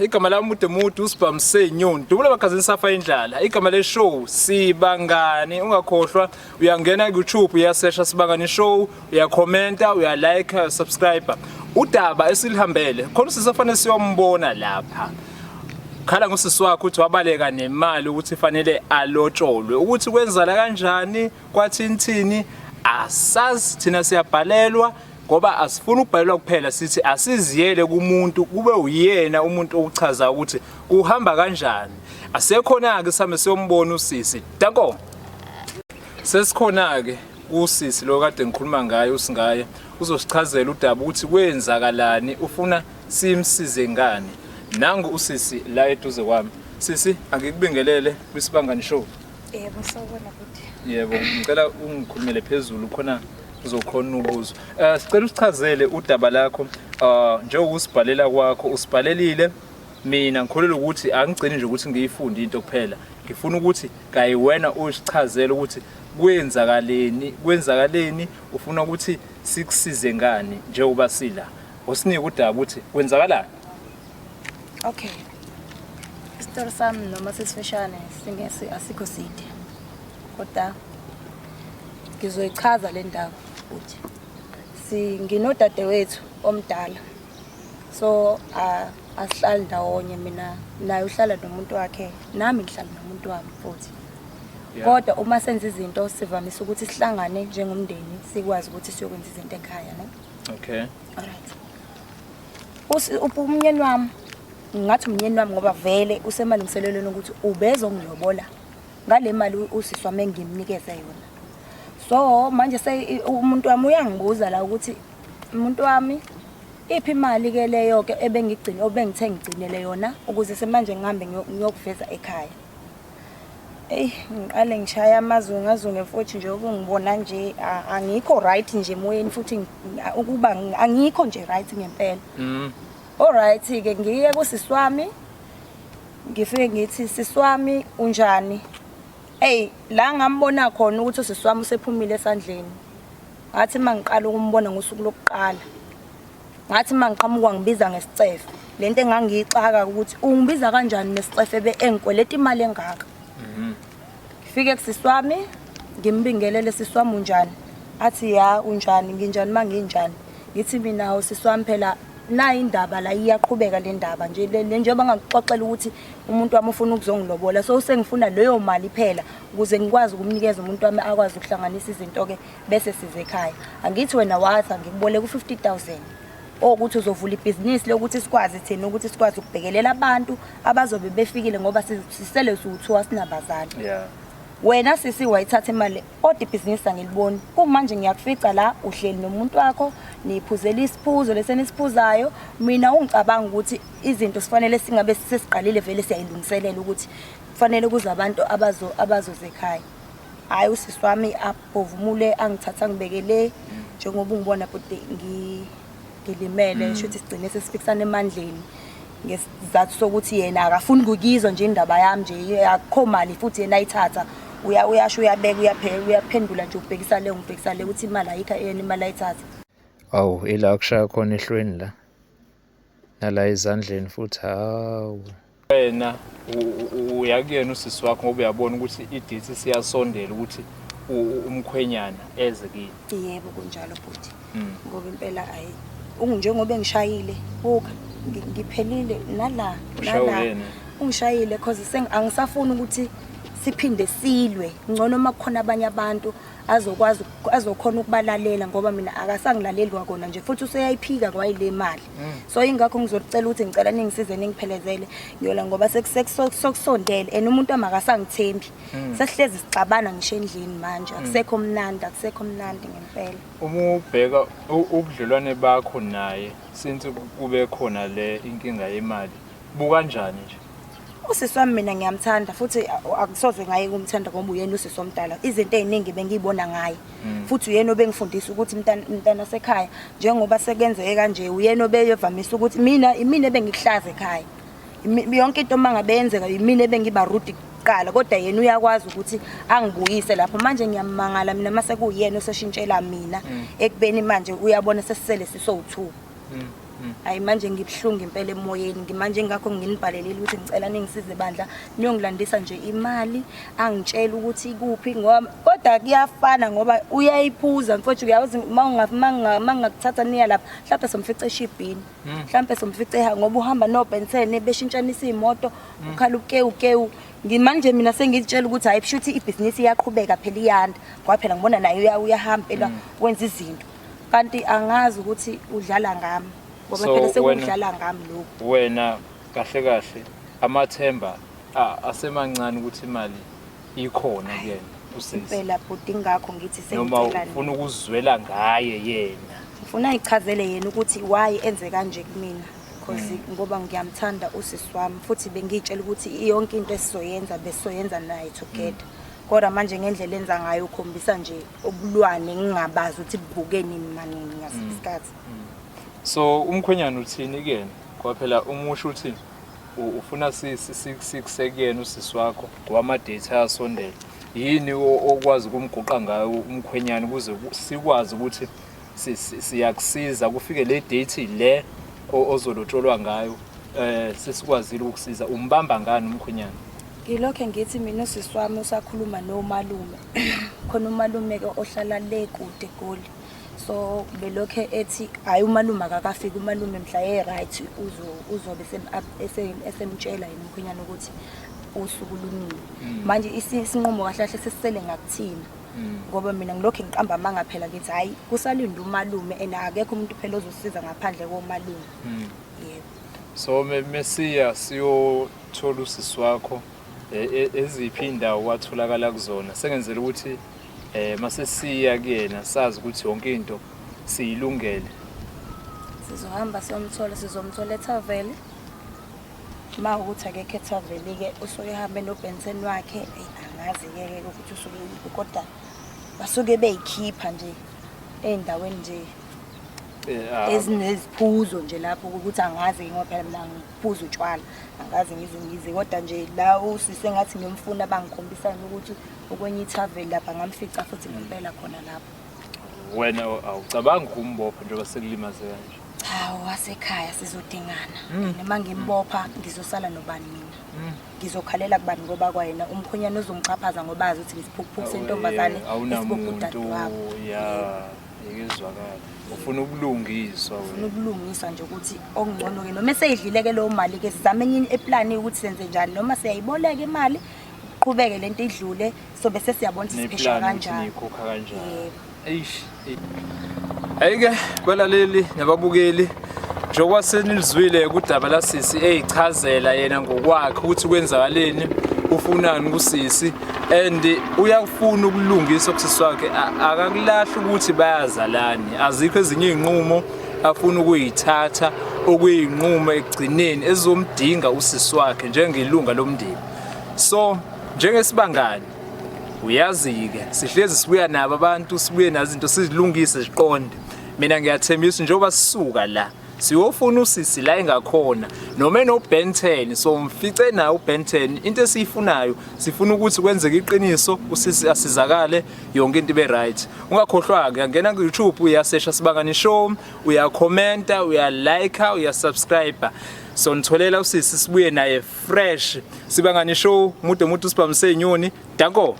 Igama lami uDemude uSibamse Nyoni. Dubula magazini Safa Indlala. Igama le show Sibangani. Ungakhohlwa uyangena ku YouTube uyasearcha Sibangani show, uyakhomenta, uyalike, subscribe. Udaba esilihambele. Khona sisafane siyombona lapha. Khala ngusisi wakhe uthi wabaleka nemali ukuthi fanele alotsholwe. Ukuthi kwenzala kanjani, kwathini asazi thina siyabhalelwa. Ngoba asifuna ukubhalelwa kuphela sithi asiziyele kumuntu kube uyena umuntu ochaza ukuthi kuhamba kanjani. Asekhona ke same siyombona usisi. Danko. Sesikhona ke usisi lo kade ngikhuluma ngaye uSingaya uzosichazela udaba ukuthi kwenzakalani ufuna simsize ngani. Nangu usisi la eduze kwami. Sisi angikubingelele kwiSibangani show. Yebo sawubona futhi. Yebo ngicela ungikhulumele phezulu khona uzokhona ubuzo. Sicela usichazele udaba lakho njengoba usibhalela kwakho usibhalelile mina ngikholelwa ukuthi angigcini nje ukuthi ngiyifunde into kuphela. Ngifuna ukuthi kayi wena usichazele ukuthi kwenzakaleni ufuna ukuthi sikusize ngani njengoba sila. Usinike udaba ukuthi kwenzakalani. Okay. Isitori sami noma sesifeshane singese asikho side. Kodwa ngizoyichaza le ndaba uthi nginodade wethu omdala. So asihlali ndawonye mina naye uhlala nomuntu wakhe nami ngihlala nomuntu wami futhi. Kodwa uma senza izinto sivamise ukuthi sihlangane njengomndeni sikwazi ukuthi siyokwenza izinto ekhaya, ne? Okay. Alright. Umnyeni wami ngathi umnyeni wami ngoba vele usemalungiselelweni ukuthi ubezongilobola ngale mali usisi wami engimnikeze yona. So manje umuntu wami uyangibuza la ukuthi umuntu wami iphi imali ke leyo ke obengithe ngigcinele yona ukuze semanje ngihambe ngiyokuveza ekhaya. Ngiqale ngishaya amazungu futhi nje ukungibona nje angikho right nje emoyeni futhi ukuba angikho nje right ngempela. Alright ke ngiye kusisi wami ngifike ngithi sisi wami unjani? La ngambona khona ukuthi usisi wami usephumile esandleni. Ngathi mangiqala ukumbona ngosuku lokuqala. Ngathi mangiqhamuka ngibiza ngesicefe. Lento engangiyixaka ukuthi ungibiza kanjani nesicefe engikweleta imali engaka. Ngifike kusisi wami ngimbingelele sisi wami unjani? Athi ya unjani nginjani manginjani? Ngithi mina usisi wami phela na indaba la iyaqhubeka le ndaba nje njengoba ngikuxoxela ukuthi umuntu wami ufuna ukuzongilobola so sengifuna leyo mali phela ukuze ngikwazi ukumnikeza umuntu wami akwazi ukuhlanganisa izinto ke bese size ekhaya. Angithi wena wathi ngikuboleka u50,000 ukuthi uzovula ibhizinisi lokuthi sikwazi thina ukuthi sikwazi ukubhekelela abantu abazobe befikile ngoba sisele siwuthiwa sinabazali. Wena sisi wayithatha imali kodwa ibhizinisi angiliboni. Kumanje ngiyakufica la uhleli nomuntu wakho niphuzela isiphuzo lesenisiphuzayo mina ungicabanga ukuthi izinto sifanele singabe sesiqalile vele siyayilungiselela ukuthi kufanele kuze abantu abazoze ekhaya. Hayi usisi wami abhovumule angithatha ngibekele njengoba ungibona futhi ngilimele shothi sigcine sesifikisana emandleni ngesizathu sokuthi yena akafuni ukuyizwa nje indaba yami nje akukho mali futhi yena ayithatha uyasho uyabeka uyaphendula nje ubhekisa le ngibhekisa le ukuthi imali ayikho yena imali ayithatha. Awu ila kushaya khona ehlweni la nala ezandleni futhi hawu Wena uyakuyena usisi wakho ngoba uyabona ukuthi idithi siyasondela ukuthi umkhwenyana eze kini. Yebo kunjalo futhi. Ngoba impela ayi njengoba ngishayile buka ngiphelile nala ungishayile cause angisafuni ukuthi siphinde silwe ngcono makukhona abanye abantu azokhona ukubalalela ngoba mina akasangilaleli kwakona nje futhi useyayiphika kwayile mali. So ingakho ngizocela ukuthi ngicela ningisize ningiphelezele ngiyola ngoba sekusondele and umuntu amakasangithembi. Sesihlezi sicabana ngisho endlini manje akusekho mnandi ngempela. Uma ubheka ubudlelwane bakho naye since kube khona le inkinga yemali buka kanjani nje? Usisi wami mina ngiyamthanda futhi akusoze ngaye kumthanda ngoba uyena usisi omdala. Izinto eziningi bengiyibona ngaye. Futhi uyena obengifundisa ukuthi mntana sekhaya njengoba sekenzeke kanje uyena obeyevamise ukuthi mina bengikuhlaza ekhaya. Yonke into mangabenzeka mina bengiba rude kuqala kodwa yena uyakwazi ukuthi angibuyise lapho manje ngiyamangala mina mase kuyena oseshintshela mina ekubeni manje uyabona sesisele siso2. hayi manje ngibhlungu impela emoyeni ngimanje ngakho nginibhalelile ukuthi ngicela ningisize bandla niyongilandisa nje imali angitshela ukuthi ikuphi ngoba kodwa kuyafana ngoba uyayiphuza mfowethu uyazi mangakuthatha niya lapha mhlawumbe somfice eshibhini mhlawumbe somfice ngoba uhamba noBenson beshintshanisa imoto ukhala ukewu ngimanje mina sengitshela ukuthi hayi kushuthi ibhizinisi iyaqhubeka phela iyanda ngoba phela ngibona nayo uyahamba phela wenza izinto kanti angazi ukuthi udlala ngami ngoba phela sekudlala ngami lokho wena kahle amathemba asemancane ukuthi imali ikhona kuyena usisi phela bhuti ngakho ngithi noma sengicela ufuna ukuzwela ngaye yena ufuna ichazele yena ukuthi why enze kanje kumina because ngoba ngiyamthanda usisi wami futhi bengitshela ukuthi yonke into esizoyenza besizoyenza naye together kodwa manje ngendlela enza ngayo ukhombisa nje obulwane ngingabazi ukuthi bubuke nini manini ngasikhathi so umkhwenyana uthini kuyena ngoba phela umusho uthi ufuna sisekuyena usisi wakho wama-date ayasondela yini okwazi ukumguqa ngayo umkhwenyana ukuze sikwazi ukuthi siyakusiza kufike le date le ozolotsholwa ngayo sesikwazile ukusiza umbamba ngani umkhwenyana ngilokho ngithi mina usisi wami usakhuluma nomalume khona umalume ke ohlala le kude Goli so belokho ethi hayi umalume akafika umalume mhla right uzobe esemtshela yena umkhwenyana ukuthi usuku lunini manje isinqumo kahle sesisele ngakuthina ngoba mina ngilokho ngiqamba amanga phela ngithi hayi kusalinda umalume akekho umuntu phela ozosiza ngaphandle komalume yebo so mesiya siyothola usisi wakho eziphi indawo watholakala kuzona sengenzela ukuthi mase siya kuyena sazi ukuthi yonke into siyilungele sizohamba sizomthola eThaveli ma ukuthi akekho eThaveli ke usoyihambe noBenson wakhe angazi ke ukuthi usuke kodwa basuke beyikhipha nje endaweni nje ezineziphuzo nje lapho ukuthi angazi ngoba phela mina ngiphuza utshwala angazi ngize kodwa nje la usise ngathi ngimfuna bangikhombisa ukuthi ukwenye iThaveli lapha ngamfica futhi ngempela khona lapho wena awucabanga ukumbopha njengoba sekulimaze kanje hawo wasekhaya sizodingana noma ngimbopha ngizosala nobani mina ngizokhalela kubani ngoba kwayena umkhonyana uzongixhaphaza ngoba azi ukuthi ngisiphukuphuku sentombazane esibokudadu wabo ngizwakala ufuna ubulungiswa wena ufuna ubulungiswa nje ukuthi okungcono ke noma seyidlile ke lo mali ke sizame enye eplan ukuthi senze njani noma siyayiboleka imali qhubeke lento idlule so bese siyabona siphesha kanjani ikhokha kanjani ayike balaleli nababukeli njengoba senilizwile kudaba la sisi eyichazela yena ngokwakhe ukuthi kwenzakaleni ufunani kusisi and uyafuna ukulungisa kusisi wakhe akakulahla ukuthi bayazalani azikho ezinye izinqumo afuna ukuyithatha okuyinqumo egcineni ezomdinga usisi wakhe njengelunga lomndeni so njengesibangani uyazi-ke sihlezi sibuya nabo abantu sibuye nazo izinto sizilungise ziqonde mina ngiyathembisa njengoba sisuka la siyofuna usisi la engakhona noma noBenton so mfice nayo uBenton into esiyifunayo sifuna ukuthi kwenzeke iqiniso usisi asizakale yonke into ibe right ungakhohlwa ke ngena ku YouTube uyasearch Sibangani Show uyakhomenta uyalike uyasubscribe so nitholela usisi sibuye naye fresh Sibangani Show mude umuntu usibamse inyoni danko